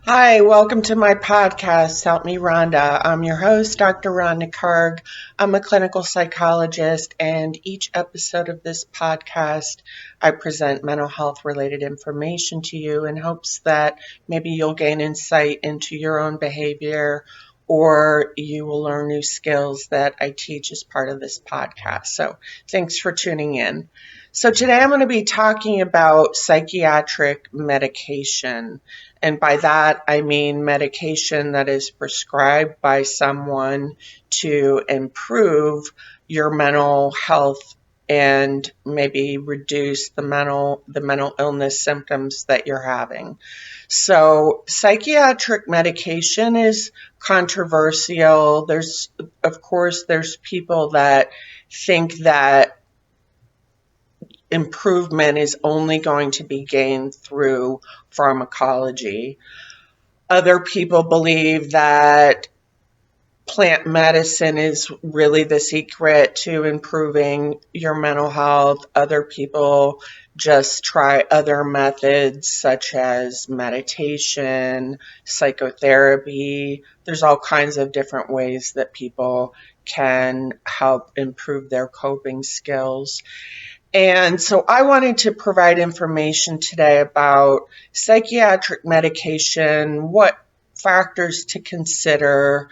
Hi, welcome to my podcast, Help Me Rhonda. I'm your host, Dr. Rhonda Karg. I'm a clinical psychologist, and each episode of this podcast, I present mental health related information to you in hopes that maybe you'll gain insight into your own behavior or you will learn new skills that I teach as part of this podcast. So thanks for tuning in. So today I'm going to be talking about psychiatric medication. And by that, I mean medication that is prescribed by someone to improve your mental health and maybe reduce the mental illness symptoms that you're having. So psychiatric medication is controversial. Of course, there's people that think that improvement is only going to be gained through pharmacology. Other people believe that plant medicine is really the secret to improving your mental health. Other people just try other methods such as meditation, psychotherapy. There's all kinds of different ways that people can help improve their coping skills. And so I wanted to provide information today about psychiatric medication, what factors to consider.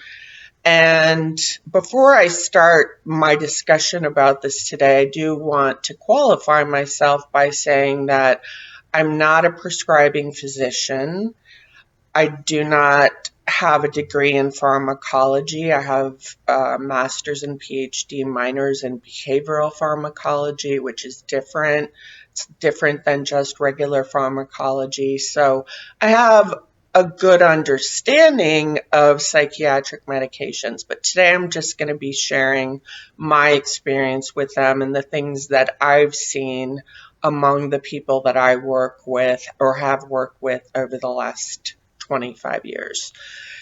And before I start my discussion about this today, I do want to qualify myself by saying that I'm not a prescribing physician. I do not have a degree in pharmacology. I have a master's and PhD minors in behavioral pharmacology, which is different. It's different than just regular pharmacology. So I have a good understanding of psychiatric medications, but today I'm just going to be sharing my experience with them and the things that I've seen among the people that I work with or have worked with over the last 25 years.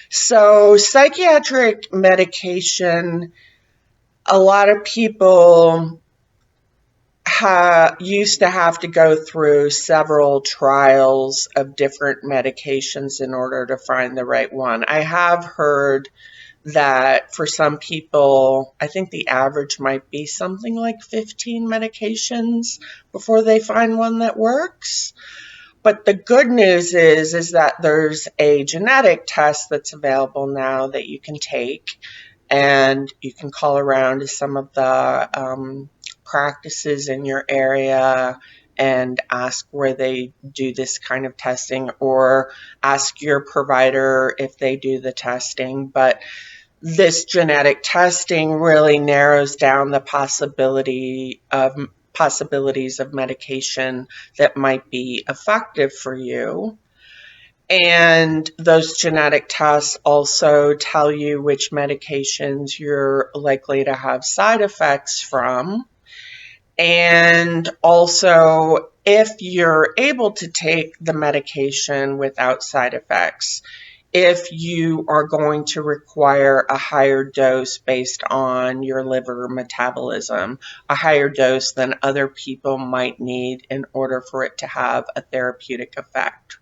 So psychiatric medication, a lot of people used to have to go through several trials of different medications in order to find the right one. I have heard that for some people, I think the average might be something like 15 medications before they find one that works. But the good news is that there's a genetic test that's available now that you can take, and you can call around to some of the practices in your area and ask where they do this kind of testing, or ask your provider if they do the testing. But this genetic testing really narrows down the possibilities of medication that might be effective for you. And those genetic tests also tell you which medications you're likely to have side effects from. And also, if you're able to take the medication without side effects, if you are going to require a higher dose based on your liver metabolism, a higher dose than other people might need in order for it to have a therapeutic effect.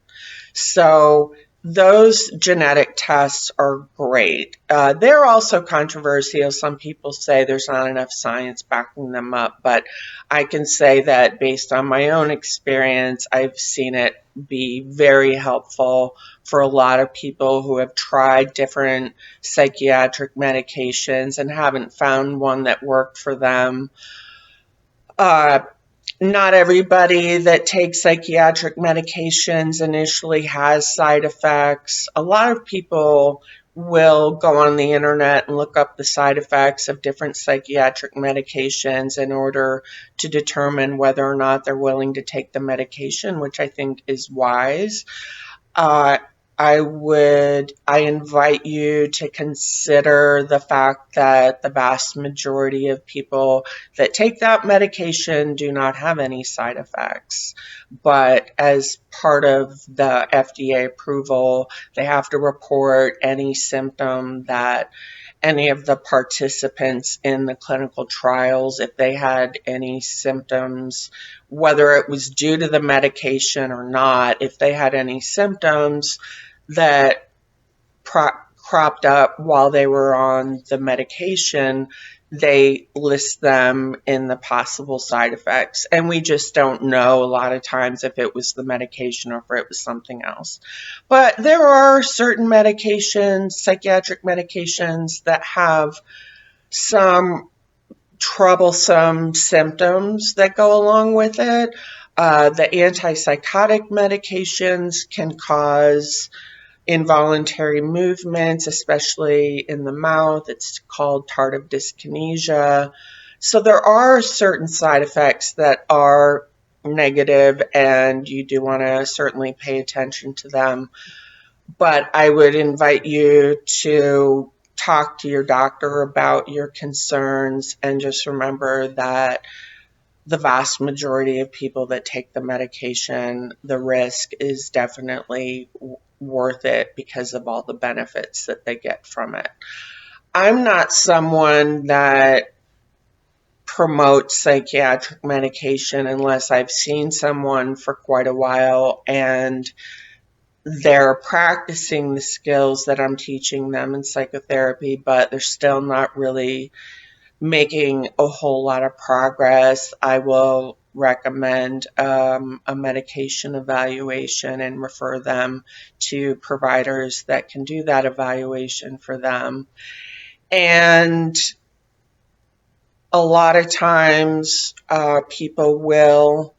So those genetic tests are great. They're also controversial. Some people say there's not enough science backing them up, but I can say that based on my own experience, I've seen it be very helpful for a lot of people who have tried different psychiatric medications and haven't found one that worked for them. Not everybody that takes psychiatric medications initially has side effects. A lot of people will go on the internet and look up the side effects of different psychiatric medications in order to determine whether or not they're willing to take the medication, which I think is wise. I invite you to consider the fact that the vast majority of people that take that medication do not have any side effects. But as part of the FDA approval, they have to report any symptom that any of the participants in the clinical trials, if they had any symptoms, whether it was due to the medication or not, if they had any symptoms, that cropped up while they were on the medication, they list them in the possible side effects. And we just don't know a lot of times if it was the medication or if it was something else. But there are certain medications, psychiatric medications, that have some troublesome symptoms that go along with it. The antipsychotic medications can cause involuntary movements, especially in the mouth. It's called tardive dyskinesia. So there are certain side effects that are negative, and you do want to certainly pay attention to them. But I would invite you to talk to your doctor about your concerns, and just remember that the vast majority of people that take the medication, the risk is definitely worth it because of all the benefits that they get from it. I'm not someone that promotes psychiatric medication unless I've seen someone for quite a while and they're practicing the skills that I'm teaching them in psychotherapy, but they're still not really making a whole lot of progress. I will recommend a medication evaluation and refer them to providers that can do that evaluation for them. And a lot of times people will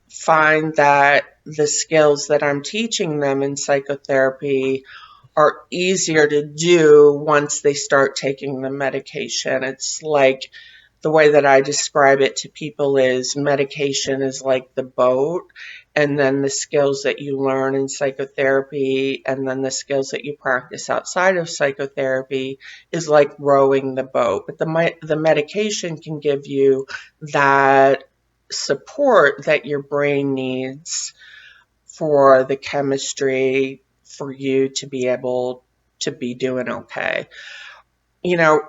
find that the skills that I'm teaching them in psychotherapy are easier to do once they start taking the medication. It's like, the way that I describe it to people is, medication is like the boat, and then the skills that you learn in psychotherapy and then the skills that you practice outside of psychotherapy is like rowing the boat. But the medication can give you that support that your brain needs for the chemistry for you to be able to be doing okay.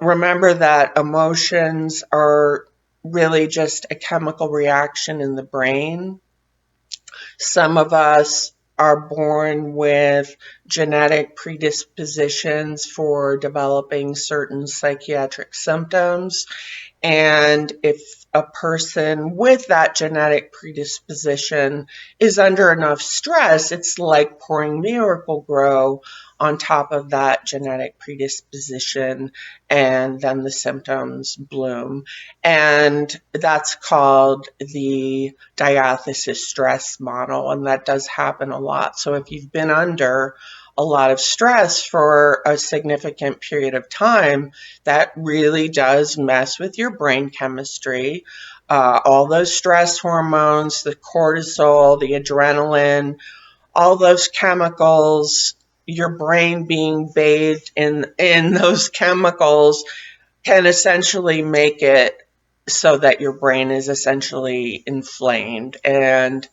Remember that emotions are really just a chemical reaction in the brain. Some of us are born with genetic predispositions for developing certain psychiatric symptoms. And if a person with that genetic predisposition is under enough stress, it's like pouring Miracle-Gro on top of that genetic predisposition, and then the symptoms bloom. And that's called the Diathesis stress model, and that does happen a lot. So if you've been under a lot of stress for a significant period of time, that really does mess with your brain chemistry. All those stress hormones, the cortisol, the adrenaline, all those chemicals, your brain being bathed in those chemicals can essentially make it so that your brain is essentially inflamed. And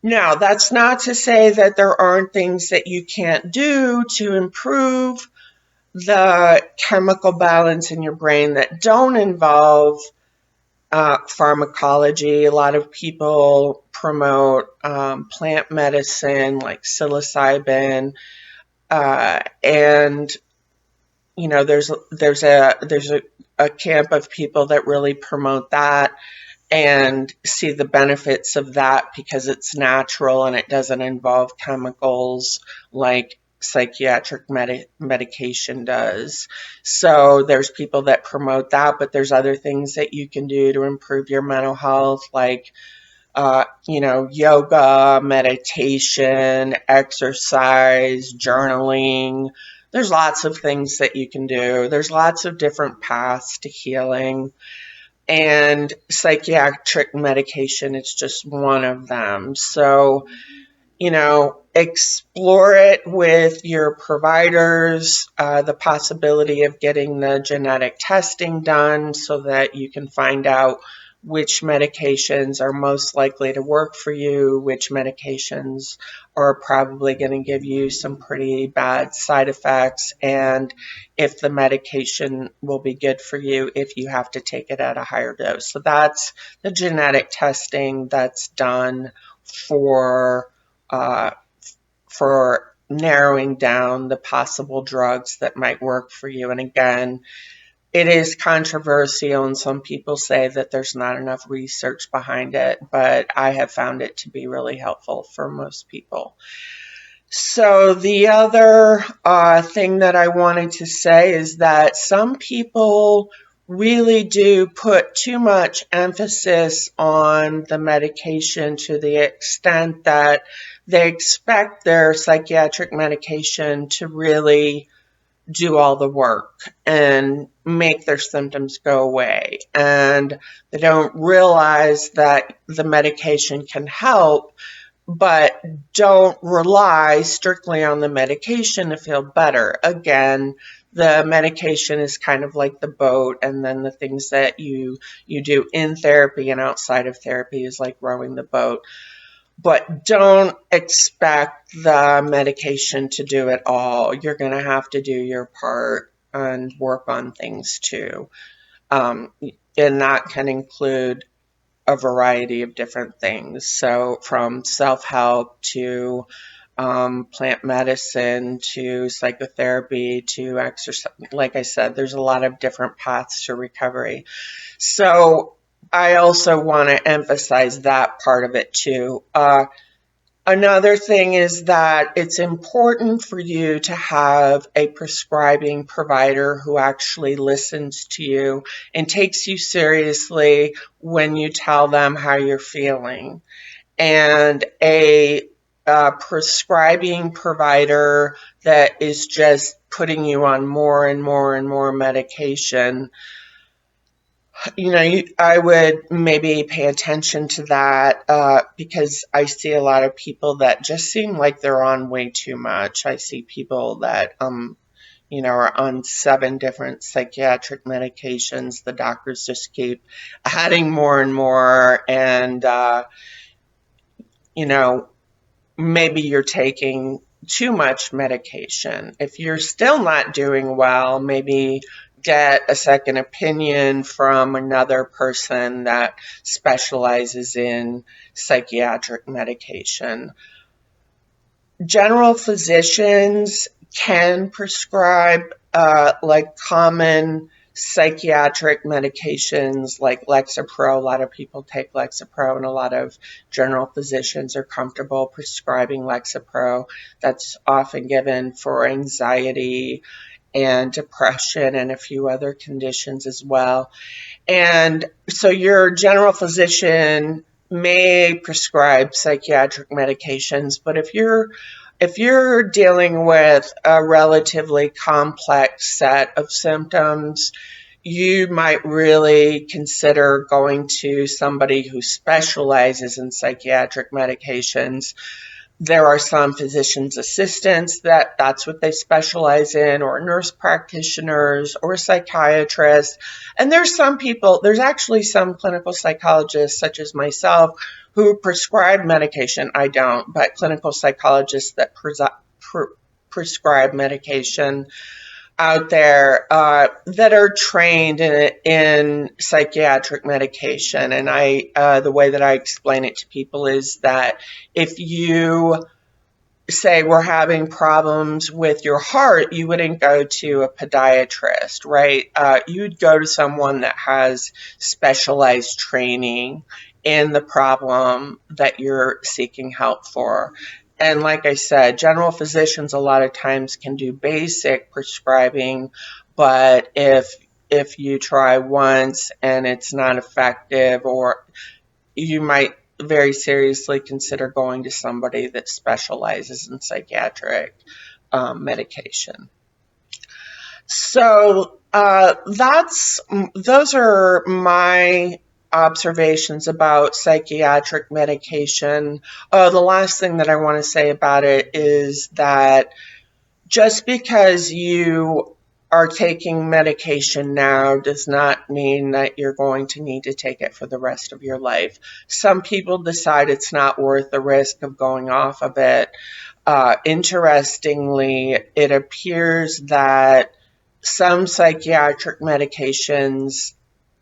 now, that's not to say that there aren't things that you can't do to improve the chemical balance in your brain that don't involve pharmacology. A lot of people promote plant medicine like psilocybin, and there's a camp of people that really promote that and see the benefits of that because it's natural and it doesn't involve chemicals like psychiatric medication does. So there's people that promote that, but there's other things that you can do to improve your mental health, like yoga, meditation, exercise, journaling. There's lots of things that you can do. There's lots of different paths to healing. And psychiatric medication is just one of them. So, explore it with your providers, the possibility of getting the genetic testing done so that you can find out which medications are most likely to work for you, which medications are probably going to give you some pretty bad side effects, and if the medication will be good for you if you have to take it at a higher dose. So that's the genetic testing that's done for narrowing down the possible drugs that might work for you. And again, it is controversial, and some people say that there's not enough research behind it, but I have found it to be really helpful for most people. So the other thing that I wanted to say is that some people really do put too much emphasis on the medication to the extent that they expect their psychiatric medication to really do all the work and make their symptoms go away. And they don't realize that the medication can help, but don't rely strictly on the medication to feel better. Again, the medication is kind of like the boat, and then the things that you do in therapy and outside of therapy is like rowing the boat. But don't expect the medication to do it all. You're going to have to do your part and work on things too. And that can include a variety of different things. So from self-help to plant medicine to psychotherapy to exercise. Like I said, there's a lot of different paths to recovery. So I also want to emphasize that part of it too. Another thing is that it's important for you to have a prescribing provider who actually listens to you and takes you seriously when you tell them how you're feeling. And a prescribing provider that is just putting you on more and more and more medication, I would maybe pay attention to that because I see a lot of people that just seem like they're on way too much. I see people that, are on 7 different psychiatric medications. The doctors just keep adding more and more, and, maybe you're taking too much medication. If you're still not doing well, maybe get a second opinion from another person that specializes in psychiatric medication. General physicians can prescribe like common psychiatric medications like Lexapro. A lot of people take Lexapro, and a lot of general physicians are comfortable prescribing Lexapro. That's often given for anxiety and depression and a few other conditions as well. And so your general physician may prescribe psychiatric medications, but if you're dealing with a relatively complex set of symptoms, you might really consider going to somebody who specializes in psychiatric medications. There are some physician's assistants that's what they specialize in, or nurse practitioners, or psychiatrists. And there's actually some clinical psychologists, such as myself, who prescribe medication. I don't, but clinical psychologists that prescribe medication out there that are trained in psychiatric medication. And the way that I explain it to people is that if you say we're having problems with your heart, you wouldn't go to a podiatrist, right? You'd go to someone that has specialized training in the problem that you're seeking help for. And like I said, general physicians a lot of times can do basic prescribing, but if you try once and it's not effective, or you might very seriously consider going to somebody that specializes in psychiatric medication. So those are my observations about psychiatric medication. The last thing that I want to say about it is that just because you are taking medication now does not mean that you're going to need to take it for the rest of your life. Some people decide it's not worth the risk of going off of it. Interestingly, it appears that some psychiatric medications,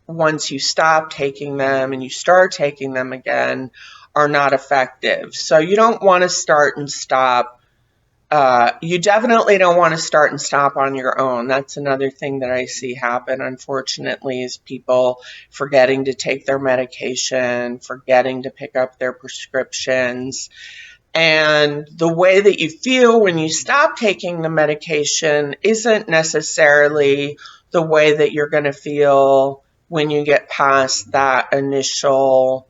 once you stop taking them and you start taking them again, are not effective. So you don't want to start and stop You definitely don't want to start and stop on your own. That's another thing that I see happen, unfortunately, is people forgetting to take their medication, forgetting to pick up their prescriptions. And the way that you feel when you stop taking the medication isn't necessarily the way that you're going to feel when you get past that initial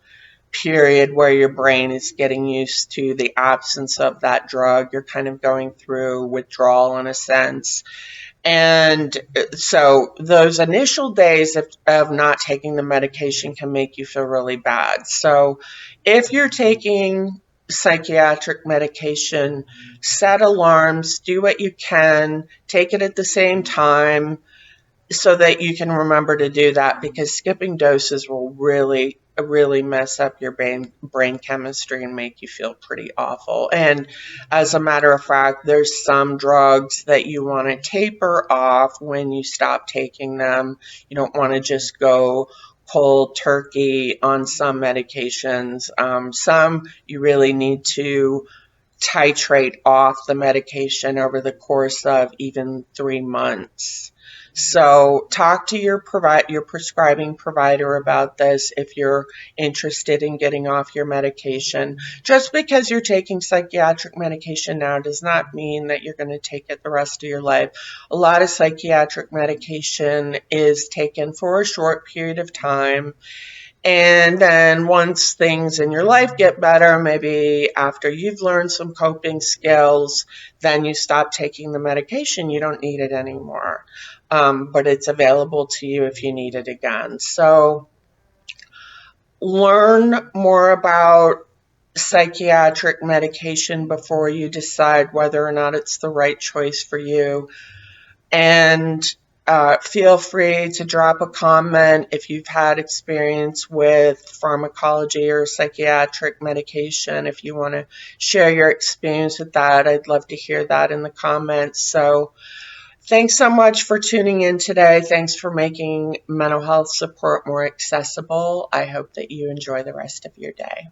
period where your brain is getting used to the absence of that drug. You're kind of going through withdrawal in a sense. And so those initial days of not taking the medication can make you feel really bad. So if you're taking psychiatric medication, set alarms, do what you can, take it at the same time so that you can remember to do that, because skipping doses will really mess up your brain chemistry and make you feel pretty awful. And as a matter of fact, there's some drugs that you want to taper off when you stop taking them. You don't want to just go cold turkey on some medications. Some you really need to titrate off the medication over the course of even 3 months. So talk to your prescribing provider about this if you're interested in getting off your medication. Just because you're taking psychiatric medication now does not mean that you're going to take it the rest of your life. A lot of psychiatric medication is taken for a short period of time. And then once things in your life get better, maybe after you've learned some coping skills, then you stop taking the medication. You don't need it anymore. But it's available to you if you need it again. So learn more about psychiatric medication before you decide whether or not it's the right choice for you. And feel free to drop a comment if you've had experience with pharmacology or psychiatric medication. If you want to share your experience with that, I'd love to hear that in the comments. So thanks so much for tuning in today. Thanks for making mental health support more accessible. I hope that you enjoy the rest of your day.